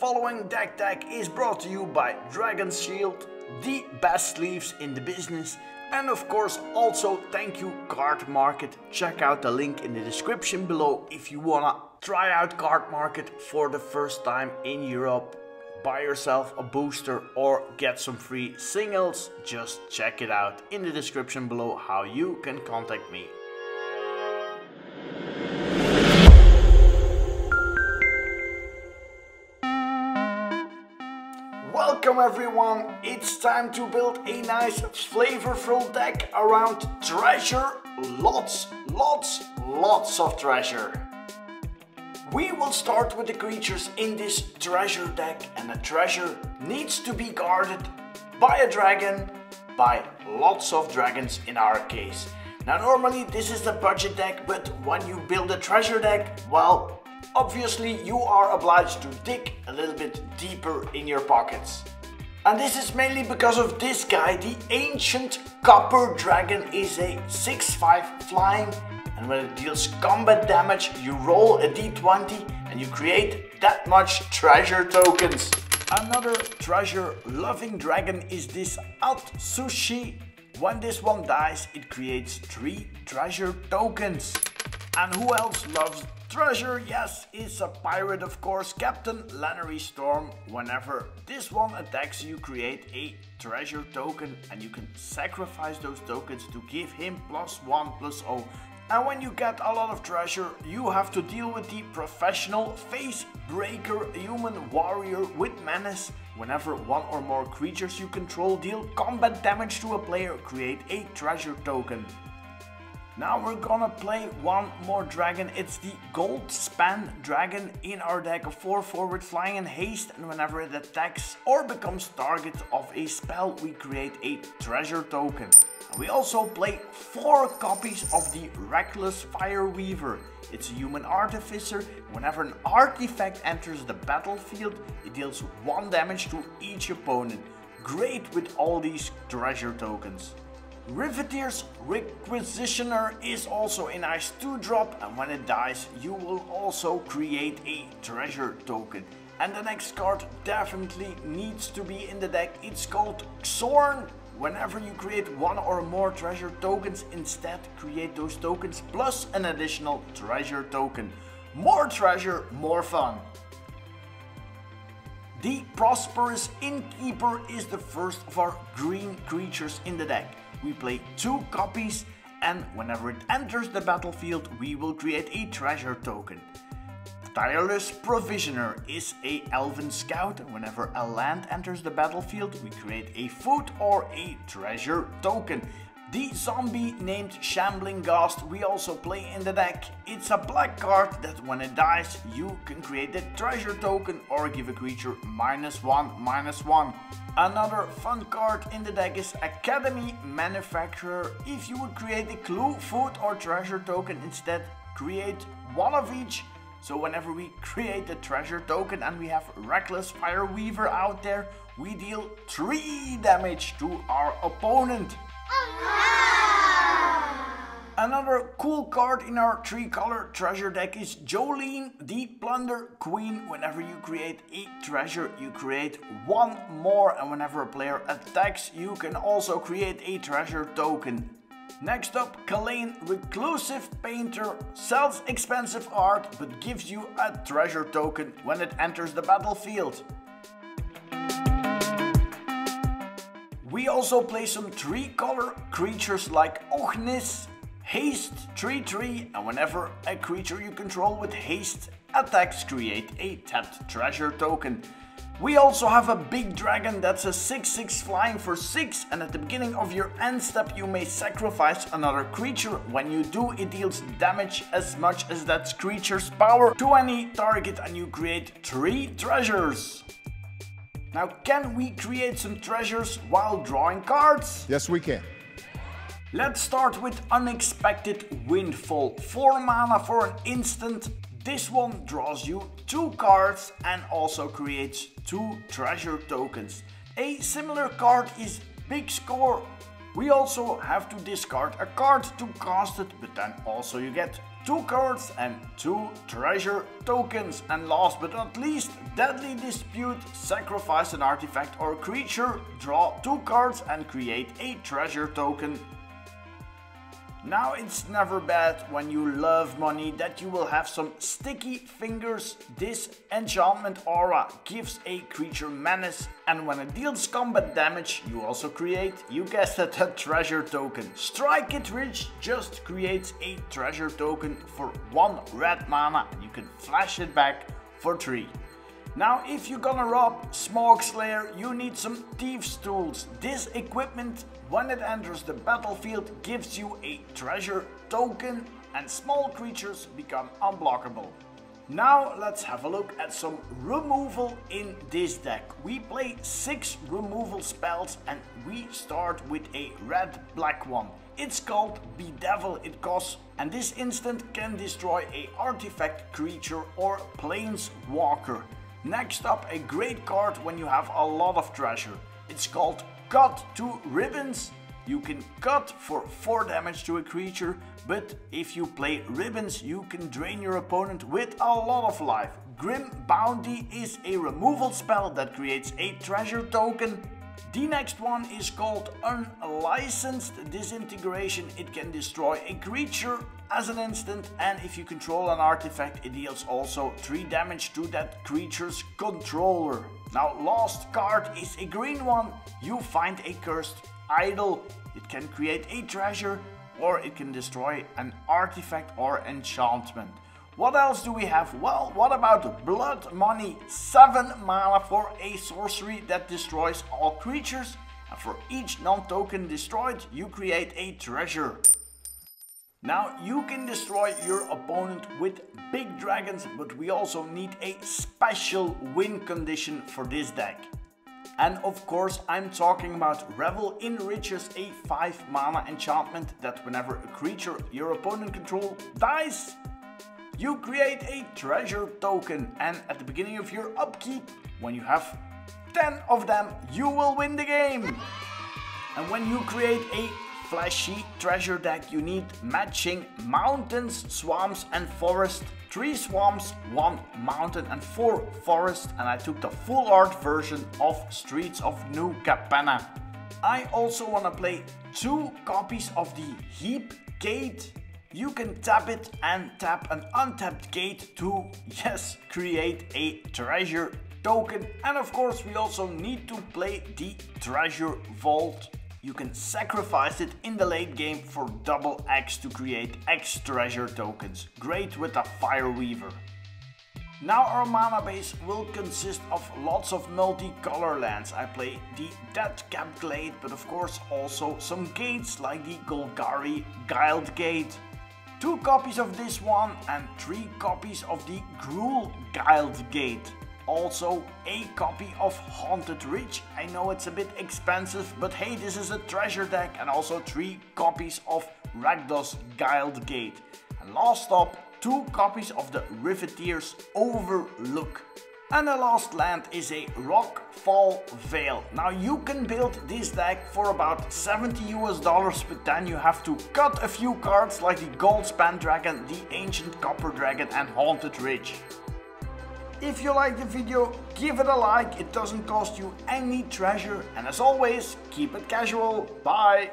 following deck is brought to you by Dragon's Shield, the best sleeves in the business, and of course also thank you CARDMARKET. Check out the link in the description below if you wanna try out CARDMARKET for the first time in Europe. Buy yourself a booster or get some free singles. Just check it out in the description below how you can contact me. Welcome everyone, it's time to build a nice flavorful deck around treasure. Lots of treasure. We will start with the creatures in this treasure deck, and the treasure needs to be guarded by a dragon, by lots of dragons in our case. Now normally this is the budget deck, but when you build a treasure deck, well, obviously you are obliged to dig a little bit deeper in your pockets. And this is mainly because of this guy. The ancient copper dragon is a 6/5 flying, and when it deals combat damage you roll a d20 and you create that much treasure tokens. Another treasure loving dragon is this Atsushi. When this one dies it creates 3 treasure tokens. And who else loves treasure? Yes, it's a pirate of course, Captain Lannery Storm. Whenever this one attacks you create a treasure token and you can sacrifice those tokens to give him +1/+0. And when you get a lot of treasure you have to deal with the professional face breaker human warrior with menace. Whenever one or more creatures you control deal combat damage to a player, create a treasure token. Now we're gonna play one more dragon. It's the Gold Span dragon in our deck of 4 forward flying and haste, and whenever it attacks or becomes target of a spell we create a treasure token. And we also play 4 copies of the Reckless Fire Weaver. It's a human artificer. Whenever an artifact enters the battlefield it deals 1 damage to each opponent. Great with all these treasure tokens. Riveteer's Requisitioner is also a nice 2-drop, and when it dies you will also create a treasure token. And the next card definitely needs to be in the deck. It's called Xorn. Whenever you create 1 or more treasure tokens, instead create those tokens plus an additional treasure token. More treasure, more fun. The Prosperous Innkeeper is the first of our green creatures in the deck. We play 2 copies, and whenever it enters the battlefield we will create a treasure token. Tireless Provisioner is a elven scout. Whenever a land enters the battlefield we create a food or a treasure token. The zombie named Shambling Ghost we also play in the deck. It's a black card that when it dies you can create a treasure token or give a creature -1/-1. Another fun card in the deck is Academy Manufacturer. If you would create a clue, food or treasure token, instead create 1 of each. So whenever we create a treasure token and we have Reckless Fire Weaver out there, we deal 3 damage to our opponent. Another cool card in our 3-color treasure deck is Jolene, the Plunder Queen. Whenever you create a treasure you create 1 more, and whenever a player attacks you can also create a treasure token. Next up, Kalain Reclusive Painter sells expensive art but gives you a treasure token when it enters the battlefield. We also play some 3-color creatures like Ognis, Haste 3/3, and whenever a creature you control with haste attacks create a tapped treasure token. We also have a big dragon that's a 6/6 flying for 6, and at the beginning of your end step you may sacrifice another creature. When you do it deals damage as much as that creature's power to any target, and you create 3 treasures. Now can we create some treasures while drawing cards? Yes we can. Let's start with Unexpected Windfall. 4 mana for an instant. This one draws you 2 cards and also creates 2 treasure tokens. A similar card is Big Score. We also have to discard a card to cast it, but then also you get 2 cards and 2 treasure tokens. And last but not least, Deadly Dispute, sacrifice an artifact or creature, draw 2 cards and create a treasure token. Now it's never bad when you love money that you will have some sticky fingers. This enchantment aura gives a creature menace, and when it deals combat damage you also create, you guessed it, a treasure token. Strike It Rich just creates a treasure token for 1 red mana and you can flash it back for 3. Now if you're gonna rob Smoke Slayer, you need some Thieves Tools. This equipment, when it enters the battlefield, gives you a treasure token and small creatures become unblockable. Now let's have a look at some removal in this deck. We play 6 removal spells and we start with a red-black one. It's called Bedevil. It costs, and this instant can destroy a artifact, creature or planeswalker. Next up, a great card when you have a lot of treasure. It's called Cut to Ribbons. You can cut for 4 damage to a creature, but if you play Ribbons you can drain your opponent with a lot of life. Grim Bounty is a removal spell that creates a treasure token. The next one is called Unlicensed Disintegration. It can destroy a creature as an instant, and if you control an artifact it deals also 3 damage to that creature's controller. Now last card is a green one. You find a cursed idol. It can create a treasure or it can destroy an artifact or enchantment. What else do we have? Well, what about Blood Money? 7 mana for a sorcery that destroys all creatures, and for each non-token destroyed you create a treasure. Now you can destroy your opponent with big dragons, but we also need a special win condition for this deck. And of course I'm talking about Revel enriches, a 5 mana enchantment that whenever a creature your opponent controls dies, you create a treasure token, and at the beginning of your upkeep, when you have 10 of them, you will win the game. And when you create a flashy treasure deck, you need matching mountains, swamps and forest. 3 swamps, 1 mountain and 4 forest, and I took the full art version of Streets of New Capenna. I also want to play 2 copies of the Heap Gate. You can tap it and tap an untapped gate to, yes, create a treasure token. And of course we also need to play the Treasure Vault. You can sacrifice it in the late game for double X to create X treasure tokens. Great with a Fire Weaver. Now our mana base will consist of lots of multicolor lands. I play the Deadcap Glade, but of course also some gates like the Golgari Guild Gate. 2 copies of this one and 3 copies of the Gruul Guild Gate. Also a copy of Haunted Ridge. I know it's a bit expensive, but hey, this is a treasure deck, and also 3 copies of Rakdos Guild Gate. And last up, 2 copies of the Riveteer's Overlook. And the last land is a Rockfall Vale. Now you can build this deck for about $70 US, but then you have to cut a few cards like the Goldspan Dragon, the Ancient Copper Dragon and Haunted Ridge. If you like the video, give it a like, it doesn't cost you any treasure, and as always, keep it casual. Bye!